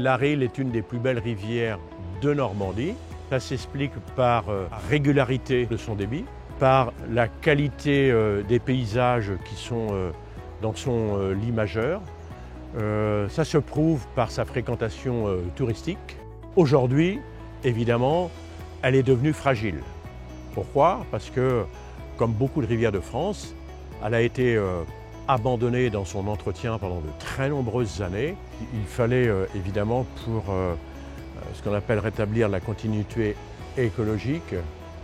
l'Arille est une des plus belles rivières de Normandie. Ça s'explique par la régularité de son débit, par la qualité des paysages qui sont dans son lit majeur. Ça se prouve par sa fréquentation touristique. Aujourd'hui, évidemment, elle est devenue fragile. Pourquoi? Parce que, comme beaucoup de rivières de France, elle a été abandonnée dans son entretien pendant de très nombreuses années. Il fallait évidemment, pour ce qu'on appelle rétablir la continuité écologique,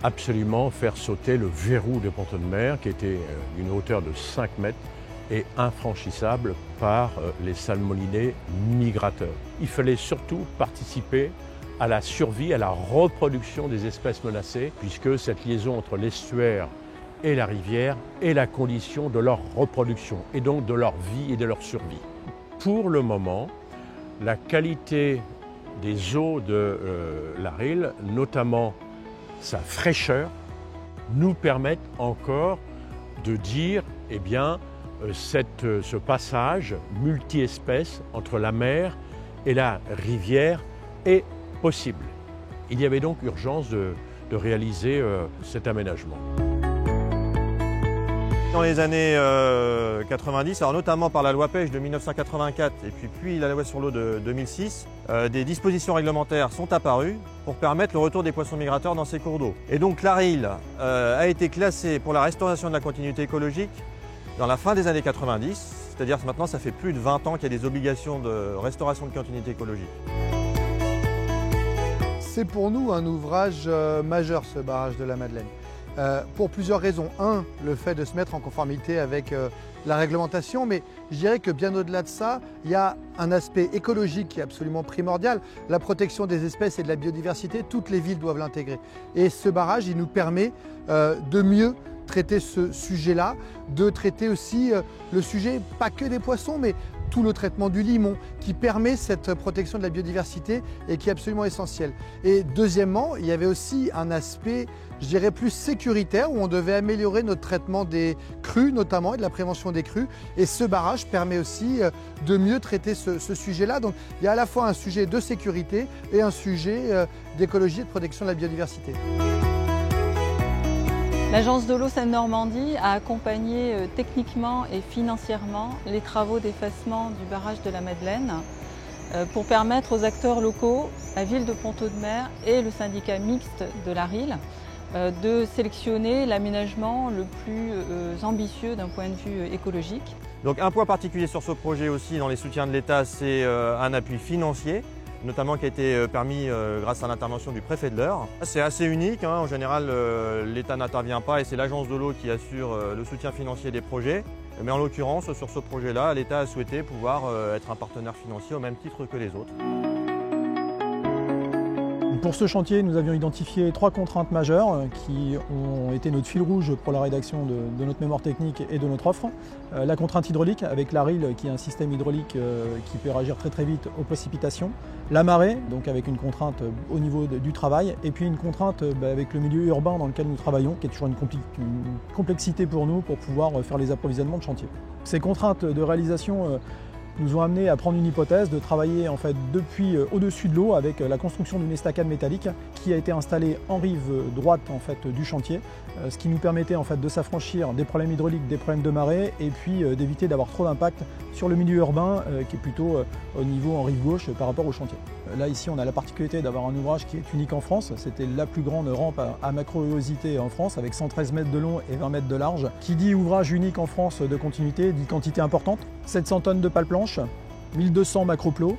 absolument faire sauter le verrou de Ponto de Mer, qui était d'une hauteur de 5 mètres et infranchissable par les salmonidés migrateurs. Il fallait surtout participer à la survie, à la reproduction des espèces menacées, puisque cette liaison entre l'estuaire et la rivière est la condition de leur reproduction, et donc de leur vie et de leur survie. Pour le moment, la qualité des eaux de l'Arille, notamment sa fraîcheur, nous permettent encore de dire, eh bien, ce passage multi-espèces entre la mer et la rivière est possible. Il y avait donc urgence de réaliser cet aménagement. Dans les années 90, alors notamment par la loi pêche de 1984 et puis la loi sur l'eau de 2006, des dispositions réglementaires sont apparues pour permettre le retour des poissons migrateurs dans ces cours d'eau. Et donc l'Arille a été classée pour la restauration de la continuité écologique dans la fin des années 90, c'est-à-dire que maintenant ça fait plus de 20 ans qu'il y a des obligations de restauration de continuité écologique. C'est pour nous un ouvrage majeur, ce barrage de la Madeleine. Pour plusieurs raisons. Un, le fait de se mettre en conformité avec la réglementation, mais je dirais que bien au-delà de ça, il y a un aspect écologique qui est absolument primordial. La protection des espèces et de la biodiversité, toutes les villes doivent l'intégrer. Et ce barrage, il nous permet de mieux traiter ce sujet-là, de traiter aussi le sujet, pas que des poissons, mais tout le traitement du limon qui permet cette protection de la biodiversité et qui est absolument essentiel. Et deuxièmement, il y avait aussi un aspect, je dirais, plus sécuritaire où on devait améliorer notre traitement des crues notamment et de la prévention des crues. Et ce barrage permet aussi de mieux traiter ce sujet-là. Donc il y a à la fois un sujet de sécurité et un sujet d'écologie et de protection de la biodiversité. L'Agence de l'eau Seine-Normandie a accompagné techniquement et financièrement les travaux d'effacement du barrage de la Madeleine pour permettre aux acteurs locaux, la ville de Ponto de Mer et le syndicat mixte de l'Arille de sélectionner l'aménagement le plus ambitieux d'un point de vue écologique. Donc un point particulier sur ce projet aussi dans les soutiens de l'État, c'est un appui financier, notamment qui a été permis grâce à l'intervention du préfet de l'Eure. C'est assez unique, hein. En général l'État n'intervient pas et c'est l'agence de l'eau qui assure le soutien financier des projets. Mais en l'occurrence, sur ce projet-là, l'État a souhaité pouvoir être un partenaire financier au même titre que les autres. Pour ce chantier, nous avions identifié 3 contraintes majeures qui ont été notre fil rouge pour la rédaction de notre mémoire technique et de notre offre. La contrainte hydraulique avec l'Arille qui est un système hydraulique qui peut réagir très vite aux précipitations. La marée, donc avec une contrainte au niveau du travail. Et puis une contrainte avec le milieu urbain dans lequel nous travaillons, qui est toujours une complexité pour nous pour pouvoir faire les approvisionnements de chantier. Ces contraintes de réalisation nous ont amené à prendre une hypothèse de travailler en fait depuis au-dessus de l'eau avec la construction d'une estacade métallique qui a été installée en rive droite en fait du chantier, ce qui nous permettait en fait de s'affranchir des problèmes hydrauliques, des problèmes de marée et puis d'éviter d'avoir trop d'impact sur le milieu urbain qui est plutôt au niveau en rive gauche par rapport au chantier. Là ici on a la particularité d'avoir un ouvrage qui est unique en France, c'était la plus grande rampe à macrorugosité en France avec 113 mètres de long et 20 mètres de large. Qui dit ouvrage unique en France de continuité dit quantité importante, 700 tonnes de pales planches, 1200 macroplots,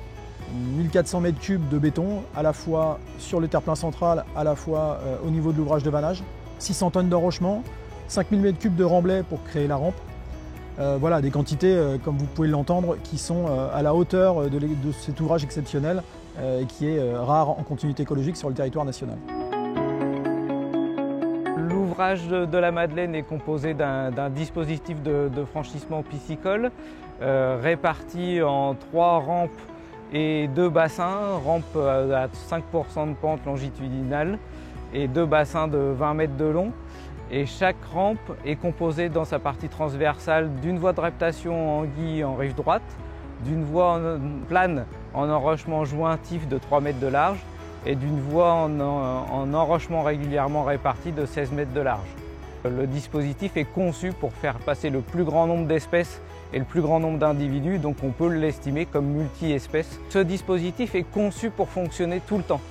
1400 mètres cubes de béton, à la fois sur le terre-plein central, à la fois au niveau de l'ouvrage de vannage, 600 tonnes d'enrochement, 5000 mètres cubes de remblai pour créer la rampe. Voilà, des quantités, comme vous pouvez l'entendre, qui sont à la hauteur de cet ouvrage exceptionnel qui est rare en continuité écologique sur le territoire national. L'ouvrage de la Madeleine est composé d'un dispositif de franchissement piscicole réparti en 3 rampes et 2 bassins, rampe à 5% de pente longitudinale et 2 bassins de 20 mètres de long. Et chaque rampe est composée dans sa partie transversale d'une voie de reptation en anguille en rive droite, d'une voie plane en enrochement jointif de 3 mètres de large et d'une voie en enrochement régulièrement répartie de 16 mètres de large. Le dispositif est conçu pour faire passer le plus grand nombre d'espèces et le plus grand nombre d'individus, donc on peut l'estimer comme multi-espèces. Ce dispositif est conçu pour fonctionner tout le temps,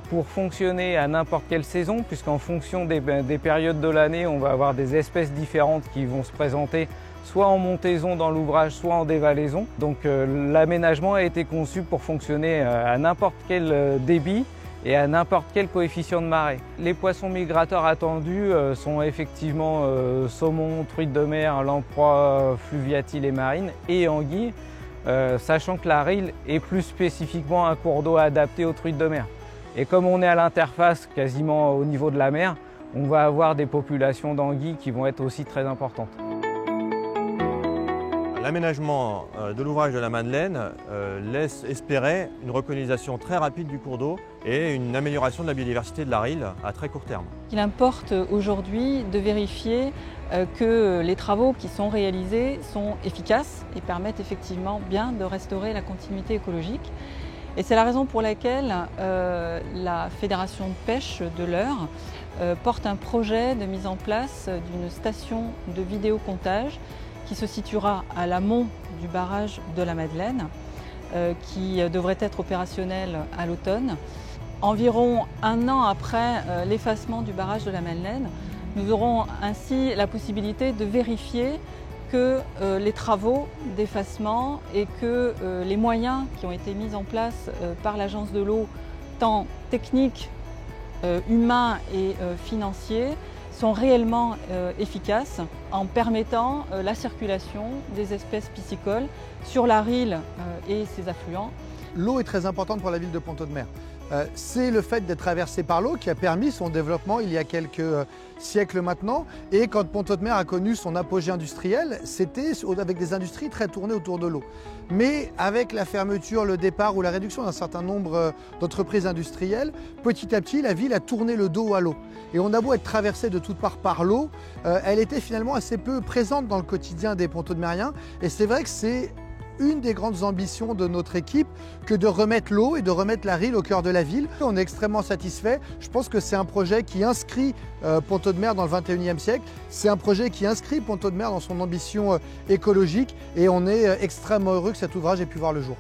pour fonctionner à n'importe quelle saison, puisqu'en fonction des périodes de l'année, on va avoir des espèces différentes qui vont se présenter soit en montaison dans l'ouvrage, soit en dévalaison. Donc l'aménagement a été conçu pour fonctionner à n'importe quel débit et à n'importe quel coefficient de marée. Les poissons migrateurs attendus sont effectivement saumon, truite de mer, lamproie, fluviatile et marine et anguilles, sachant que la Risle est plus spécifiquement un cours d'eau adapté aux truites de mer. Et comme on est à l'interface, quasiment au niveau de la mer, on va avoir des populations d'anguilles qui vont être aussi très importantes. L'aménagement de l'ouvrage de la Madeleine laisse espérer une recolonisation très rapide du cours d'eau et une amélioration de la biodiversité de la Risle à très court terme. Il importe aujourd'hui de vérifier que les travaux qui sont réalisés sont efficaces et permettent effectivement bien de restaurer la continuité écologique. Et c'est la raison pour laquelle la Fédération de pêche de l'Eure porte un projet de mise en place d'une station de vidéocomptage qui se situera à l'amont du barrage de la Madeleine, qui devrait être opérationnel à l'automne. Environ un an après l'effacement du barrage de la Madeleine, nous aurons ainsi la possibilité de vérifier que les travaux d'effacement et que les moyens qui ont été mis en place par l'Agence de l'eau, tant techniques, humains et financiers, sont réellement efficaces en permettant la circulation des espèces piscicoles sur la Risle et ses affluents. L'eau est très importante pour la ville de Pont-Audemer. C'est le fait d'être traversé par l'eau qui a permis son développement il y a quelques siècles maintenant. Et quand Pont-Audemer a connu son apogée industriel, c'était avec des industries très tournées autour de l'eau. Mais avec la fermeture, le départ ou la réduction d'un certain nombre d'entreprises industrielles, petit à petit, la ville a tourné le dos à l'eau. Et on a beau être traversé de toutes parts par l'eau, elle était finalement assez peu présente dans le quotidien des Pont-Audemeriens. Et c'est vrai que c'est une des grandes ambitions de notre équipe que de remettre l'eau et de remettre la Risle au cœur de la ville. On est extrêmement satisfait. Je pense que c'est un projet qui inscrit Pont-Audemer dans le 21e siècle. C'est un projet qui inscrit Pont-Audemer dans son ambition écologique et on est extrêmement heureux que cet ouvrage ait pu voir le jour.